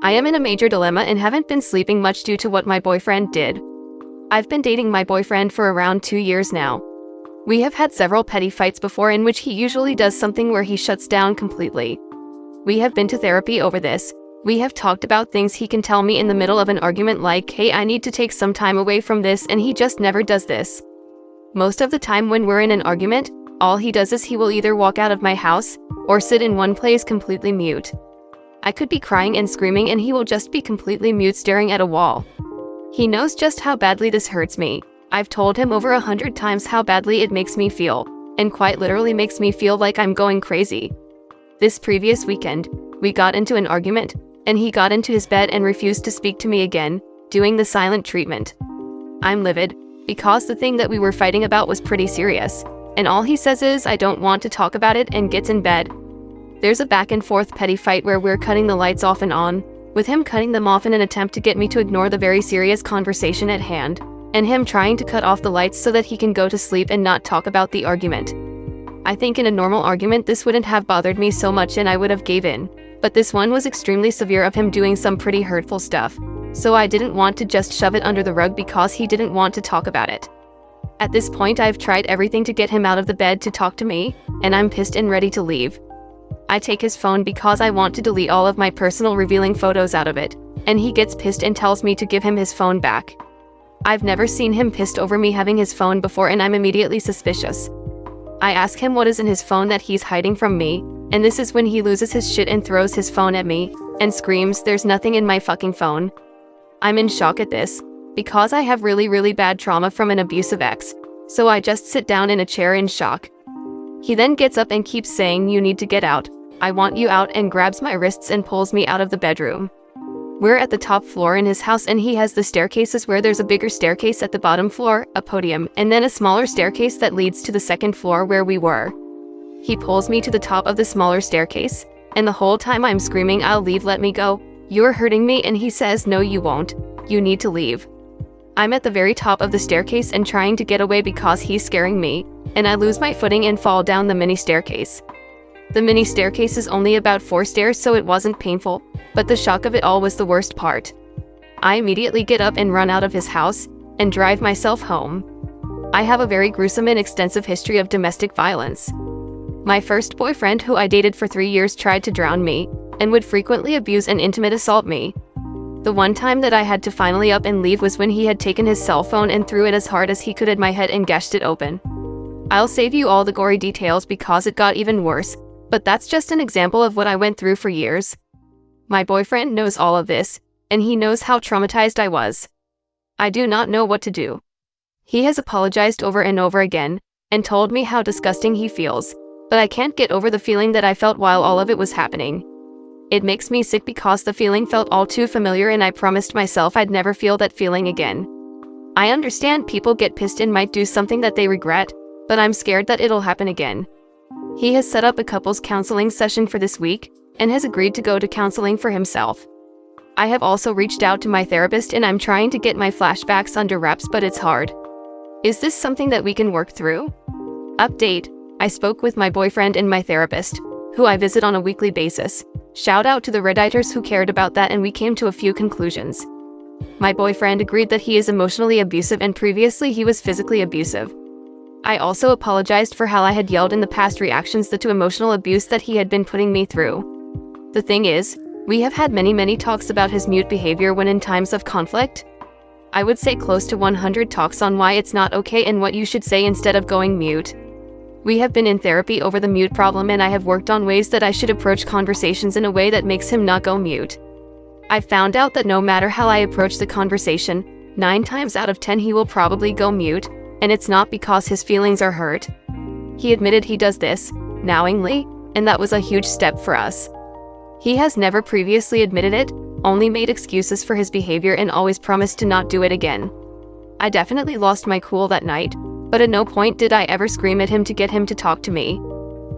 I am in a major dilemma and haven't been sleeping much due to what my boyfriend did. I've been dating my boyfriend for around 2 years now. We have had several petty fights before in which he usually does something where he shuts down completely. We have been to therapy over this. We have talked about things he can tell me in the middle of an argument like, hey, I need to take some time away from this, and he just never does this. Most of the time when we're in an argument, all he does is he will either walk out of my house, or sit in one place completely mute. I could be crying and screaming and he will just be completely mute staring at a wall. He knows just how badly this hurts me. I've told him over 100 times how badly it makes me feel, and quite literally makes me feel like I'm going crazy. This previous weekend, we got into an argument, and he got into his bed and refused to speak to me again, doing the silent treatment. I'm livid, because the thing that we were fighting about was pretty serious, and all he says is I don't want to talk about it and gets in bed. There's a back and forth petty fight where we're cutting the lights off and on, with him cutting them off in an attempt to get me to ignore the very serious conversation at hand, and him trying to cut off the lights so that he can go to sleep and not talk about the argument. I think in a normal argument this wouldn't have bothered me so much and I would have gave in, but this one was extremely severe of him doing some pretty hurtful stuff, so I didn't want to just shove it under the rug because he didn't want to talk about it. At this point I've tried everything to get him out of the bed to talk to me, and I'm pissed and ready to leave. I take his phone because I want to delete all of my personal revealing photos out of it, and he gets pissed and tells me to give him his phone back. I've never seen him pissed over me having his phone before and I'm immediately suspicious. I ask him what is in his phone that he's hiding from me, and this is when he loses his shit and throws his phone at me, and screams, "There's nothing in my fucking phone." I'm in shock at this, because I have really bad trauma from an abusive ex, so I just sit down in a chair in shock. He then gets up and keeps saying, "You need to get out, I want you out," and grabs my wrists and pulls me out of the bedroom. We're at the top floor in his house and he has the staircases where there's a bigger staircase at the bottom floor, a podium, and then a smaller staircase that leads to the second floor where we were. He pulls me to the top of the smaller staircase, and the whole time I'm screaming, "I'll leave, let me go, you're hurting me," and he says, "No you won't, you need to leave." I'm at the very top of the staircase and trying to get away because he's scaring me, and I lose my footing and fall down the mini staircase. The mini staircase is only about 4 stairs so it wasn't painful, but the shock of it all was the worst part. I immediately get up and run out of his house, and drive myself home. I have a very gruesome and extensive history of domestic violence. My first boyfriend, who I dated for 3 years, tried to drown me, and would frequently abuse and intimate assault me. The one time that I had to finally up and leave was when he had taken his cell phone and threw it as hard as he could at my head and gashed it open. I'll save you all the gory details because it got even worse, but that's just an example of what I went through for years. My boyfriend knows all of this, and he knows how traumatized I was. I do not know what to do. He has apologized over and over again, and told me how disgusting he feels, but I can't get over the feeling that I felt while all of it was happening. It makes me sick because the feeling felt all too familiar and I promised myself I'd never feel that feeling again. I understand people get pissed and might do something that they regret, but I'm scared that it'll happen again. He has set up a couples counseling session for this week, and has agreed to go to counseling for himself. I have also reached out to my therapist and I'm trying to get my flashbacks under wraps, but it's hard. Is this something that we can work through? Update: I spoke with my boyfriend and my therapist, who I visit on a weekly basis. Shout out to the Redditors who cared about that, and we came to a few conclusions. My boyfriend agreed that he is emotionally abusive and previously he was physically abusive. I also apologized for how I had yelled in the past reactions to emotional abuse that he had been putting me through. The thing is, we have had many talks about his mute behavior when in times of conflict. I would say close to 100 talks on why it's not okay and what you should say instead of going mute. We have been in therapy over the mute problem and I have worked on ways that I should approach conversations in a way that makes him not go mute. I found out that no matter how I approach the conversation, 9 times out of 10 he will probably go mute, and it's not because his feelings are hurt. He admitted he does this, knowingly, and that was a huge step for us. He has never previously admitted it, only made excuses for his behavior and always promised to not do it again. I definitely lost my cool that night, but at no point did I ever scream at him to get him to talk to me.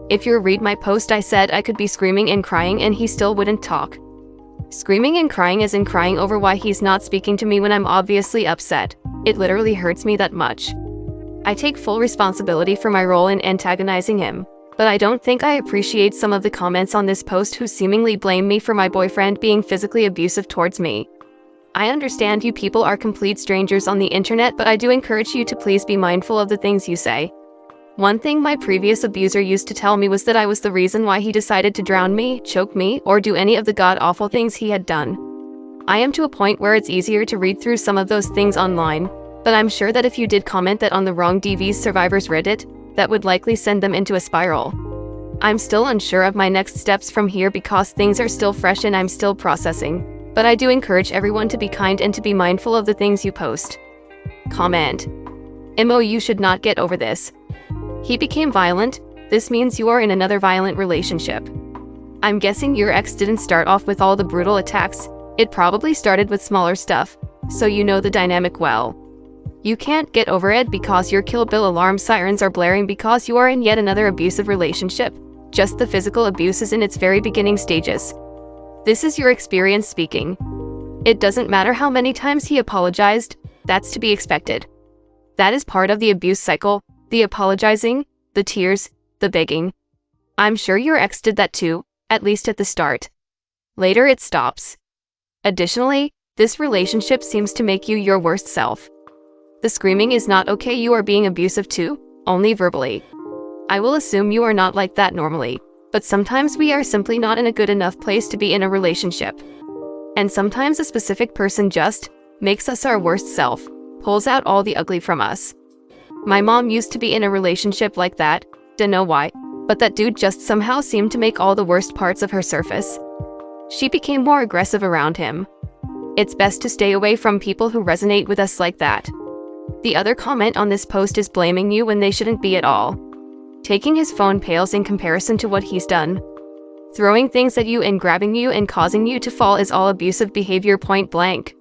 If you read my post, I said I could be screaming and crying and he still wouldn't talk. Screaming and crying as in crying over why he's not speaking to me when I'm obviously upset. It literally hurts me that much. I take full responsibility for my role in antagonizing him, but I don't think I appreciate some of the comments on this post who seemingly blame me for my boyfriend being physically abusive towards me. I understand you people are complete strangers on the internet, but I do encourage you to please be mindful of the things you say. One thing my previous abuser used to tell me was that I was the reason why he decided to drown me, choke me, or do any of the god-awful things he had done. I am to a point where it's easier to read through some of those things online, but I'm sure that if you did comment that on the wrong DV's survivors Reddit, that would likely send them into a spiral. I'm still unsure of my next steps from here because things are still fresh and I'm still processing. But I do encourage everyone to be kind and to be mindful of the things you post. Comment. Mo, you should not get over this. He became violent. This means you are in another violent relationship. I'm guessing your ex didn't start off with all the brutal attacks. It probably started with smaller stuff, so you know the dynamic well. You can't get over it because your Kill Bill alarm sirens are blaring because you are in yet another abusive relationship. Just the physical abuse is in its very beginning stages. This is your experience speaking. It doesn't matter how many times he apologized, that's to be expected. That is part of the abuse cycle, the apologizing, the tears, the begging. I'm sure your ex did that too, at least at the start. Later it stops. Additionally, this relationship seems to make you your worst self. The screaming is not okay, you are being abusive too, only verbally. I will assume you are not like that normally. But sometimes we are simply not in a good enough place to be in a relationship. And sometimes a specific person just makes us our worst self, pulls out all the ugly from us. My mom used to be in a relationship like that, dunno why, but that dude just somehow seemed to make all the worst parts of her surface. She became more aggressive around him. It's best to stay away from people who resonate with us like that. The other comment on this post is blaming you when they shouldn't be at all. Taking his phone pales in comparison to what he's done. Throwing things at you and grabbing you and causing you to fall is all abusive behavior, point blank.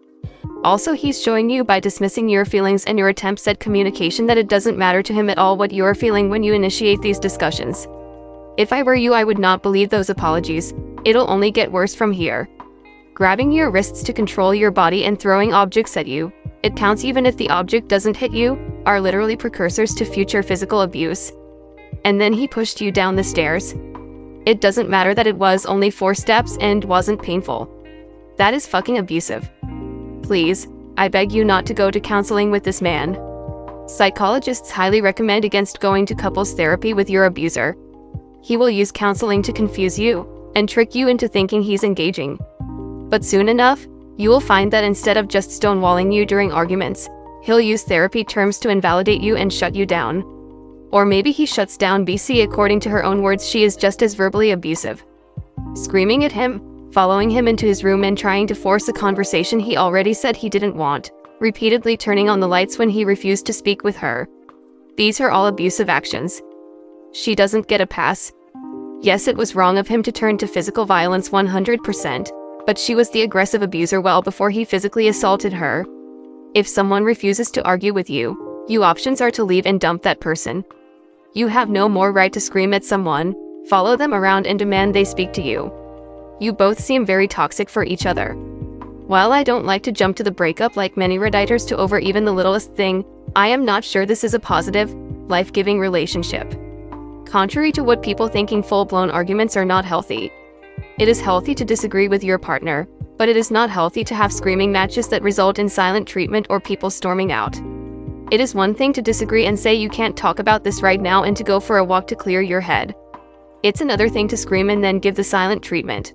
Also, he's showing you by dismissing your feelings and your attempts at communication that it doesn't matter to him at all what you're feeling when you initiate these discussions. If I were you, I would not believe those apologies. It'll only get worse from here. Grabbing your wrists to control your body and throwing objects at you, it counts even if the object doesn't hit you, are literally precursors to future physical abuse. And then he pushed you down the stairs. It doesn't matter that it was only 4 steps and wasn't painful. That is fucking abusive. Please, I beg you not to go to counseling with this man. Psychologists highly recommend against going to couples therapy with your abuser. He will use counseling to confuse you and trick you into thinking he's engaging. But soon enough, you will find that instead of just stonewalling you during arguments, he'll use therapy terms to invalidate you and shut you down. Or maybe he shuts down BC. According to her own words, she is just as verbally abusive. Screaming at him, following him into his room and trying to force a conversation he already said he didn't want, repeatedly turning on the lights when he refused to speak with her. These are all abusive actions. She doesn't get a pass. Yes, it was wrong of him to turn to physical violence 100%, but she was the aggressive abuser well before he physically assaulted her. If someone refuses to argue with you, your options are to leave and dump that person. You have no more right to scream at someone, follow them around and demand they speak to you. You both seem very toxic for each other. While I don't like to jump to the breakup like many Redditors to over even the littlest thing, I am not sure this is a positive, life-giving relationship. Contrary to what people thinking, full-blown arguments are not healthy. It is healthy to disagree with your partner, but it is not healthy to have screaming matches that result in silent treatment or people storming out. It is one thing to disagree and say you can't talk about this right now and to go for a walk to clear your head. It's another thing to scream and then give the silent treatment.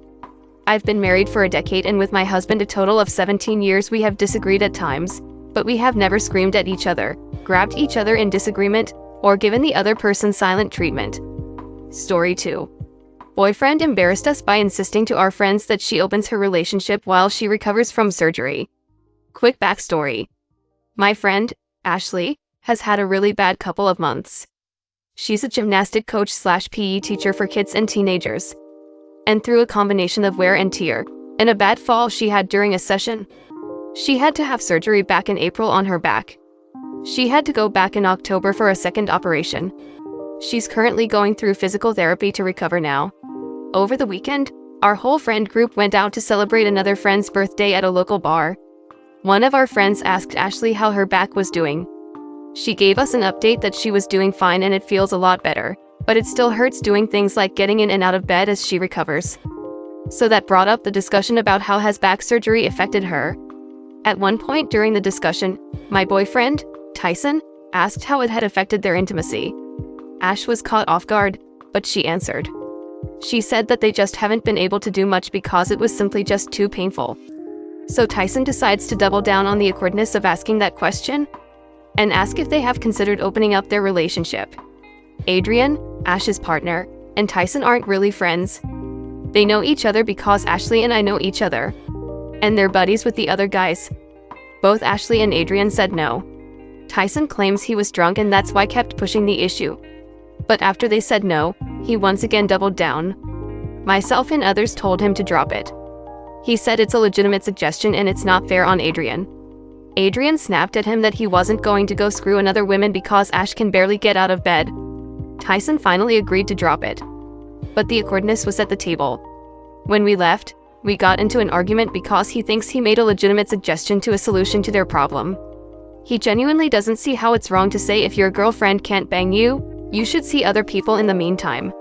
I've been married for a decade and with my husband a total of 17 years. We have disagreed at times, but we have never screamed at each other, grabbed each other in disagreement, or given the other person silent treatment. Story 2. Boyfriend embarrassed us by insisting to our friends that she opens her relationship while she recovers from surgery. Quick backstory. My friend, Ashley, has had a really bad couple of months. She's a gymnastic coach / PE teacher for kids and teenagers. And through a combination of wear and tear, and a bad fall she had during a session, she had to have surgery back in April on her back. She had to go back in October for a second operation. She's currently going through physical therapy to recover now. Over the weekend, our whole friend group went out to celebrate another friend's birthday at a local bar. One of our friends asked Ashley how her back was doing. She gave us an update that she was doing fine and it feels a lot better. but it still hurts doing things like getting in and out of bed as she recovers. So that brought up the discussion about how has back surgery affected her. At one point during the discussion, my boyfriend, Tyson, asked how it had affected their intimacy. Ash was caught off guard, but she answered. She said that they just haven't been able to do much because it was simply just too painful. So Tyson decides to double down on the awkwardness of asking that question and ask if they have considered opening up their relationship. Adrian, Ash's partner, and Tyson aren't really friends. They know each other because Ashley and I know each other, and they're buddies with the other guys. Both Ashley and Adrian said no. Tyson claims he was drunk and that's why kept pushing the issue. But after they said no, he once again doubled down. Myself and others told him to drop it. He said it's a legitimate suggestion and it's not fair on Adrian. Adrian snapped at him that he wasn't going to go screw another woman because Ash can barely get out of bed. Tyson finally agreed to drop it. But the awkwardness was at the table. When we left, we got into an argument because he thinks he made a legitimate suggestion to a solution to their problem. He genuinely doesn't see how it's wrong to say if your girlfriend can't bang you, you should see other people in the meantime.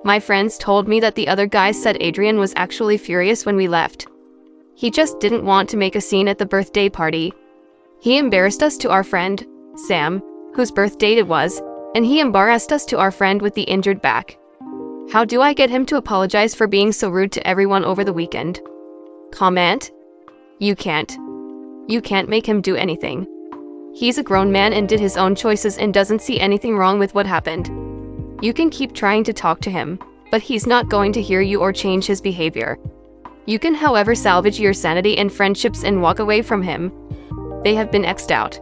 My friends told me that the other guys said Adrian was actually furious when we left. He just didn't want to make a scene at the birthday party. He embarrassed us to our friend, Sam, whose birthday it was, and he embarrassed us to our friend with the injured back. How do I get him to apologize for being so rude to everyone over the weekend? Comment? You can't. You can't make him do anything. He's a grown man and did his own choices and doesn't see anything wrong with what happened. You can keep trying to talk to him, but he's not going to hear you or change his behavior. You can, however, salvage your sanity and friendships and walk away from him. They have been X'd out.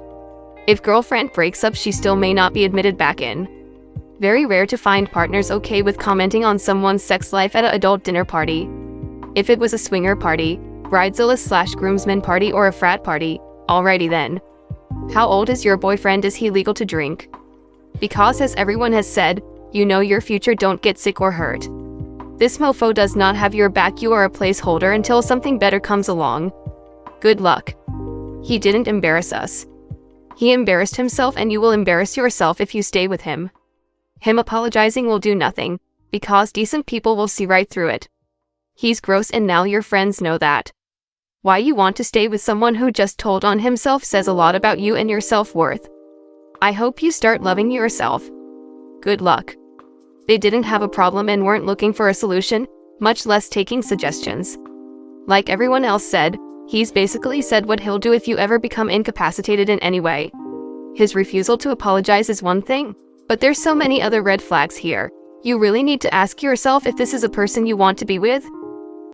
If girlfriend breaks up, she still may not be admitted back in. Very rare to find partners okay with commenting on someone's sex life at an adult dinner party. If it was a swinger party, bridezilla/groomsmen party, or a frat party, alrighty then. How old is your boyfriend? Is he legal to drink? Because as everyone has said, you know your future, don't get sick or hurt. This mofo does not have your back, you are a placeholder until something better comes along. Good luck. He didn't embarrass us. He embarrassed himself, and you will embarrass yourself if you stay with him. Him apologizing will do nothing, because decent people will see right through it. He's gross and now your friends know that. Why you want to stay with someone who just told on himself says a lot about you and your self-worth. I hope you start loving yourself. Good luck. They didn't have a problem and weren't looking for a solution, much less taking suggestions. Like everyone else said, he's basically said what he'll do if you ever become incapacitated in any way. His refusal to apologize is one thing, but there's so many other red flags here. You really need to ask yourself if this is a person you want to be with.